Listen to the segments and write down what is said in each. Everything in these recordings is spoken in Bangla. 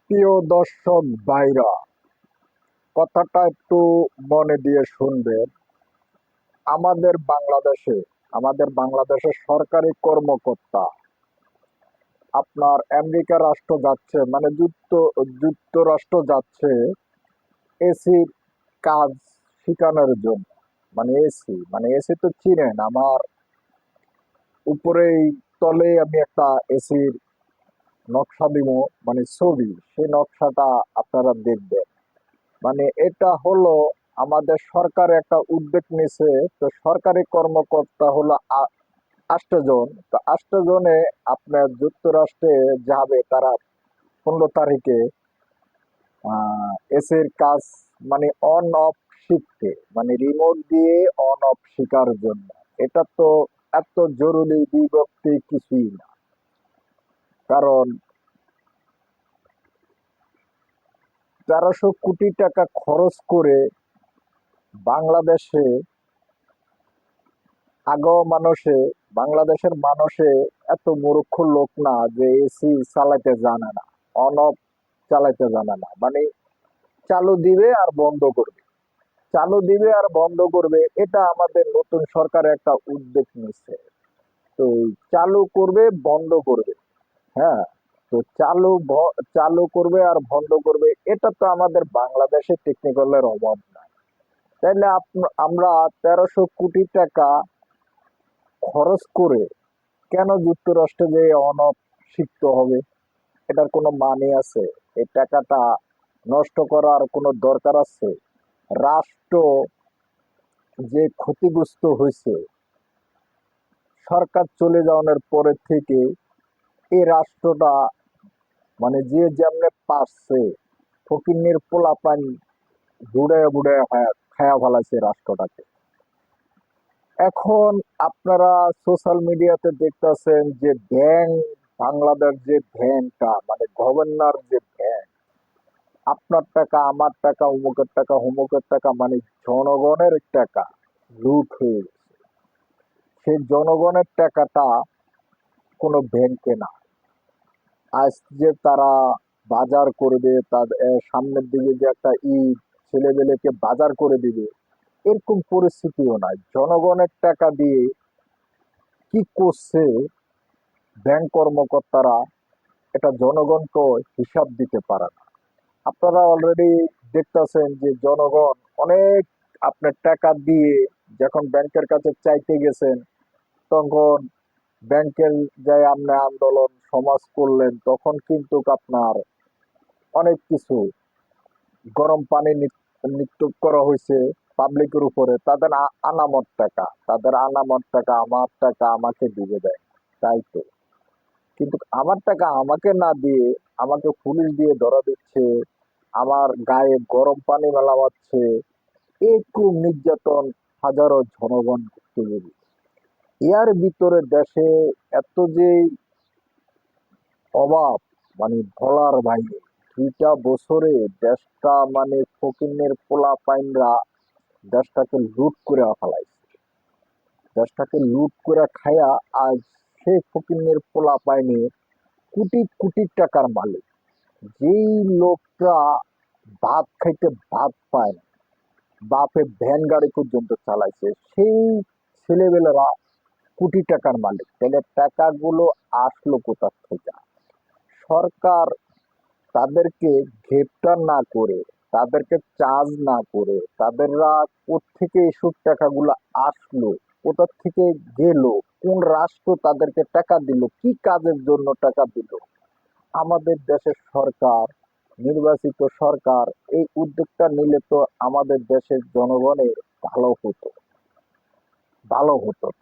প্রিয় দর্শক ভাইরা, কথাটা একটু মনে দিয়ে শুনবেন। আমাদের বাংলাদেশে আমাদের বাংলাদেশের সরকারি কর্মকর্তা আপনার আমেরিকা রাষ্ট্র যাচ্ছে, মানে যুক্তরাষ্ট্র যাচ্ছে এসির কাজ শিখানোর জন্য। মানে এসি তো চিনেন, আমার উপরেই তলে আমি একটা এসির নকশা দিব, মানে ছবি, সেই নকশাটা আপনারা দেখবেন। মানে এটা হলো আমাদের সরকার একটা উদ্যোগ নিছে। তো সরকারি কর্মকর্তা হলো 8 জন। তো 8 জনে আপনার যুক্তরাষ্ট্রে যাবে তারা 15 তারিখে এসির কাজ, মানে অন অফ শিখতে, মানে রিমোট দিয়ে অন অফ শেখার জন্য। এটা তো এত জরুরি বিভক্তি কিছুই না। কারণ 1300 কোটি টাকা খরচ করে বাংলাদেশে আগেও বাংলাদেশের মানুষে এত মূর্খ লোক না যে এসি চালাতে জানে না, অন অফ চালাতে জানে না। মানে চালু দিবে আর বন্ধ করবে, চালু দিবে আর বন্ধ করবে। এটা আমাদের নতুন সরকার একটা উদ্যোগ নিচ্ছে। তো চালু করবে বন্ধ করবে, হ্যাঁ। তো চালু করবে আর বন্ধ করবে, এটা তো আমাদের বাংলাদেশে টেকনিক্যালের অভাব নাই। তাইলে আমরা 1300 কোটি টাকা খরচ করে কেন যুক্তরাষ্ট্রে যে অন অফ শিখতে হবে? এটার কোনো মানে আছে? এই টাকাটা নষ্ট করার কোনো দরকার আছে? রাষ্ট্র যে ক্ষতিগ্রস্ত হয়েছে সরকার চলে যাওয়ার পরে থেকে, এই রাষ্ট্রটা মানে যে যেমনে পারছে ফকিন্নির পোলাপান বুড়ায় বুড়ায় খায়া ফেলাইছে রাষ্ট্রটাকে। এখন আপনারা সোশ্যাল মিডিয়াতে দেখতেছেন যে ব্যাংক, বাংলাদেশ যে ব্যাংকটা, মানে গভর্নর যে ব্যাংক, আপনার টাকা আমার টাকা অমুকের টাকা মানে জনগণের টাকা লুট হয়ে গেছে। সেই জনগণের টাকাটা কোনো ব্যাংকে না। আজ যে তারা বাজার করবে, তাদের সামনের দিকে যে একটা ঈদ, ছেলেবেলেকে বাজার করে দিবে, এরকম পরিস্থিতিও নাই। জনগণের টাকা দিয়ে কি করছে ব্যাংক কর্মকর্তারা, এটা জনগণকে হিসাব দিতে পারে না। আপনারা অলরেডি দেখতেছেন যে জনগণ অনেক আপনার টাকা দিয়ে যখন ব্যাংকের কাছে চাইতে গেছেন, তখন ব্যাংকের যে আপনি আন্দোলন সমাজ করলেন, তখন কিন্তু আপনার অনেক কিছু গরম পানি নিক্ষেপ করা হয়েছে পাবলিকের উপরে। তাদের আনামত টাকা আমার টাকা আমাকে দিবে দেয়, তাই তো। কিন্তু আমার টাকা আমাকে না দিয়ে আমাকে পুলিশ দিয়ে ধরা দিচ্ছে, আমার গায়ে গরম পানি মেলাচ্ছে। একটু নির্যাতন হাজারো জনগণ ভুক্তভোগী। এর ভিতরে দেশে এত যে অভাব, মানে বলার বাইরে। 2টা বছরে দেশটা মানে ফকিন্নের পোলা পাইনরা দেশটাকে লুট করে ফেলাইছে। দেশটাকে লুট করে খায়া আজ সেই ফকিন্নের পোলা পাইনে কোটি কোটি টাকার মালিক। যেই লোকটা ভাত খাইতে ভাত পায় না, বাপে ভ্যান গাড়ি পর্যন্ত চালাইছে, সেই ছেলেবেলেরা কোটি টাকার মালিক। তাহলে টাকাগুলো আসলো কোথা থেকে? সরকার তাদেরকে গ্রেপ্তার না করে, তাদেরকে চার্জ না করে, তাদেররা কোত্থেকে এসব টাকাগুলো আসলো, কোথা থেকে গেল, কোন রাষ্ট্র তাদেরকে টাকা দিল, কি কাজের জন্য টাকা দিল? আমাদের দেশের সরকার, নির্বাচিত সরকার এই উদ্যোগটা নিলে তো আমাদের দেশের জনগণের ভালো হতো।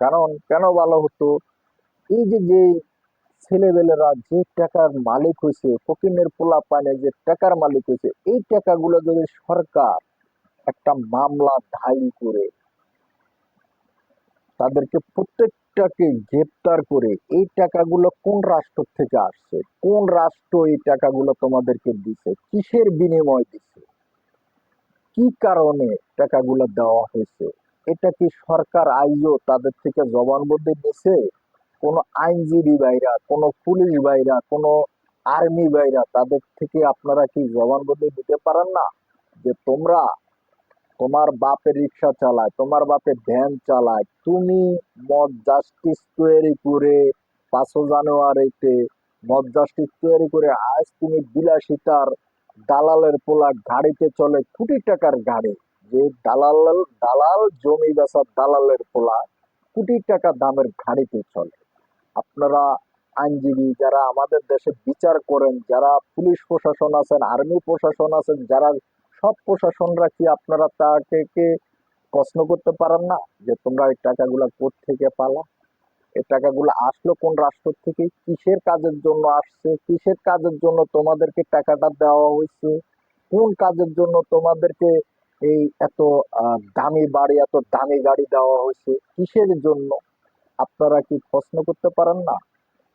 কারণ কেন ভালো হতো? এই যে যে ছেলেবেলেরা যে টাকার মালিক হয়েছে, ফকিনের পোলা পানে যে টাকার মালিক হয়েছে, এই টাকাগুলো যদি সরকার একটা মামলা দায়ের করে তাদেরকে প্রত্যেকটাকে গ্রেপ্তার করে, এই টাকাগুলো কোন রাষ্ট্র থেকে আসছে, কোন রাষ্ট্র এই টাকাগুলো তোমাদেরকে দিছে, কিসের বিনিময় দিছে, কি কারণে টাকাগুলো দেওয়া হয়েছে, এটা কি সরকার আইও তাদের থেকে জবানবন্দি দিছে? কোনো আইনজীবী ভাইরা, কোনো পুলিশ ভাইরা, কোনো আর্মি ভাইরা, তাদের থেকে আপনারা কি জবানবন্দি দিতে পারেন না যে তোমরা, তোমার বাপে রিক্সা চালায়, তোমার বাপে ভ্যান চালায়, তুমি মদ জাস্টিস তৈরি করে 5 জানুয়ারিতে মদ জাস্টিস তৈরি করে আজ তুমি বিলাসিতার দালালের পোলা গাড়িতে চলে, কোটি টাকার গাড়ি, যে দালাল, দালাল জমি বেচার দালালের পোলা কোটি টাকা দামের গাড়িতে চলে। আপনারা আইনজীবী যারা আমাদের দেশে বিচার করেন, যারা পুলিশ প্রশাসন আছেন, আর্মি প্রশাসন আছেন, যারা সব প্রশাসনরা কি আপনারা তাকে প্রশ্ন করতে পারেন না যে তোমরা এই টাকাগুলা কোত্থেকে পালা, এই টাকাগুলো আসলো কোন রাষ্ট্র থেকে, কিসের কাজের জন্য আসছে, কিসের কাজের জন্য তোমাদেরকে টাকাটা দেওয়া হয়েছে, কোন কাজের জন্য তোমাদেরকে এই এত দামি বাড়ি, এত দামি গাড়ি দেওয়া হয়েছে, কিসের জন্য? আপনারা কি প্রশ্ন করতে পারেন না?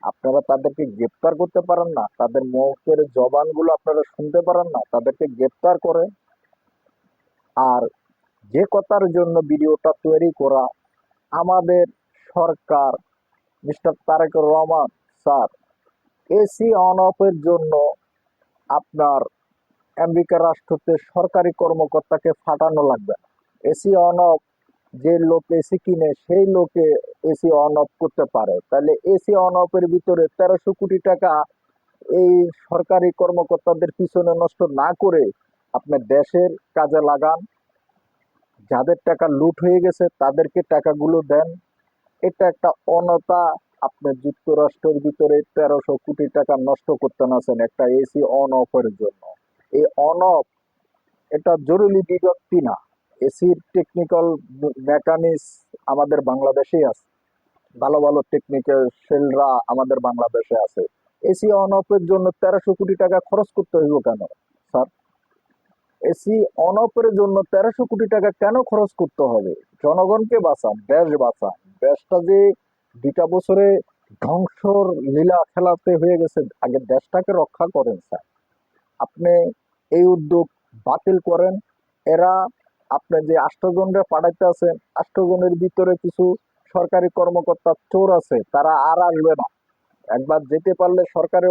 আপনারা তাদেরকে গ্রেপ্তার করতে পারেন না? তাদের মুখের জবানগুলো আপনারা শুনতে পারেন না? তাদেরকে গ্রেপ্তার করে। আর যে কথার জন্য ভিডিওটা তৈরি করা, আমাদের সরকার, mister Tarique Rahman sir, AC on অফের জন্য আপনার আমেরিকা রাষ্ট্রতে সরকারি কর্মকর্তাকে ফাটানো লাগবে না। এসি অন অফ, যে লোক এসি কিনে সেই লোকে এসি অন অফ করতে পারে। তাহলে এসি অন অফের ভিতরে 1300 কোটি টাকা এই সরকারি কর্মকর্তাদের পিছনে নষ্ট না করে আপনার দেশের কাজে লাগান। যাদের টাকা লুট হয়ে গেছে তাদেরকে টাকাগুলো দেন। এটা একটা অনতা। আপনি যুক্তরাষ্ট্রের ভিতরে 1300 কোটি টাকা নষ্ট করতে নাছেন একটা এসি অন অফের জন্য। এই অন অফ এটা জরুরি বিভক্তি না। এসির টেকনিক্যাল মেকানিক্স আমাদের বাংলাদেশেই আছে, ভালো ভালো টেকনিক্যালরা আমাদের বাংলাদেশে আছে। এসি অন অফের জন্য 1300 কোটি টাকা খরচ করতে হইব কেন স্যার? এসি অন অফের জন্য 1300 কোটি টাকা কেন খরচ করতে হবে? জনগণকে বাঁচান, দেশ বাঁচান। দেশটা যে 2টা বছরে ধ্বংসর লীলা খেলাতে হয়ে গেছে, আগে দেশটাকে রক্ষা করেন স্যার। আপনি এই উদ্যোগ বাতিল করেন। এরা, আপনি যে 8 জনরা পাঠাইতে আছেন, 8 জনের ভিতরে কিছু সরকারি কর্মকর্তা চোর আছে, তারা আর আসবে না। একবার যেতে পারলে, সরকারে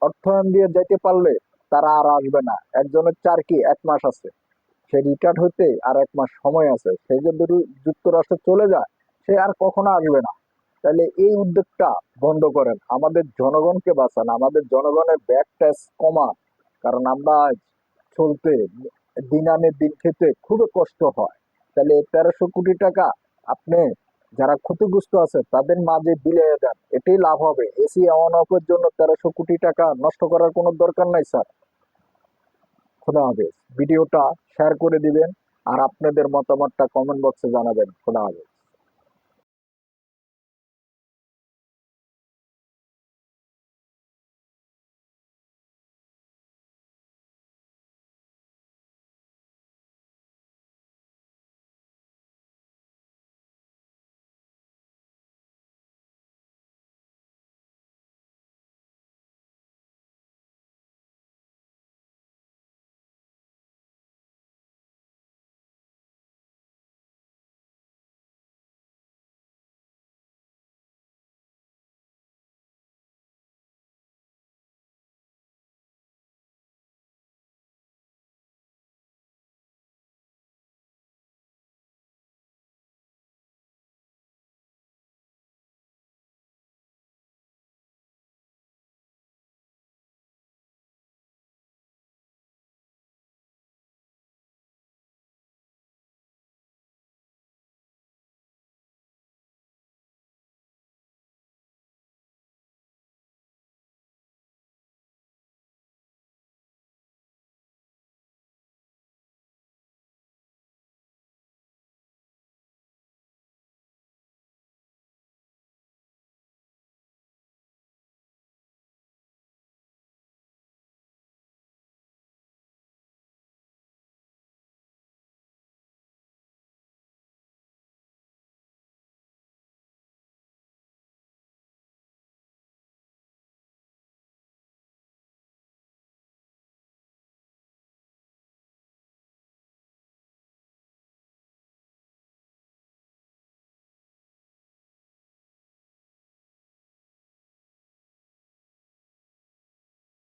অর্থায়ন দিয়ে যেতে পারলে তারা আর আসবে না। একজনের 1 মাস আছে, সে রিটায়ার্ড হইতে আর 1 মাস সময় আছে, সে যদি যুক্তরাষ্ট্রে চলে যায় সে আর কখনো আসবে না। তাহলে এই উদ্যোগটা বন্ধ করেন, আমাদের জনগণকে বাঁচান, আমাদের জনগণের ব্যাক ট্যাক্স কমান। কারণ আমরা আজ চলতে, দিন আনে দিন খেতে খুবই কষ্ট হয়। তাহলে 1300 কোটি টাকা আপনি যারা ক্ষতিগ্রস্ত আছে তাদের মাঝে বিলিয়ে দেন, এটাই লাভ হবে। এসি অন অফের জন্য 1300 কোটি টাকা নষ্ট করার কোনো দরকার নাই স্যার। খোদা হাফেজ। ভিডিওটা শেয়ার করে দিবেন আর আপনাদের মতামতটা কমেন্ট বক্সে জানাবেন। খোদা হাফেজ।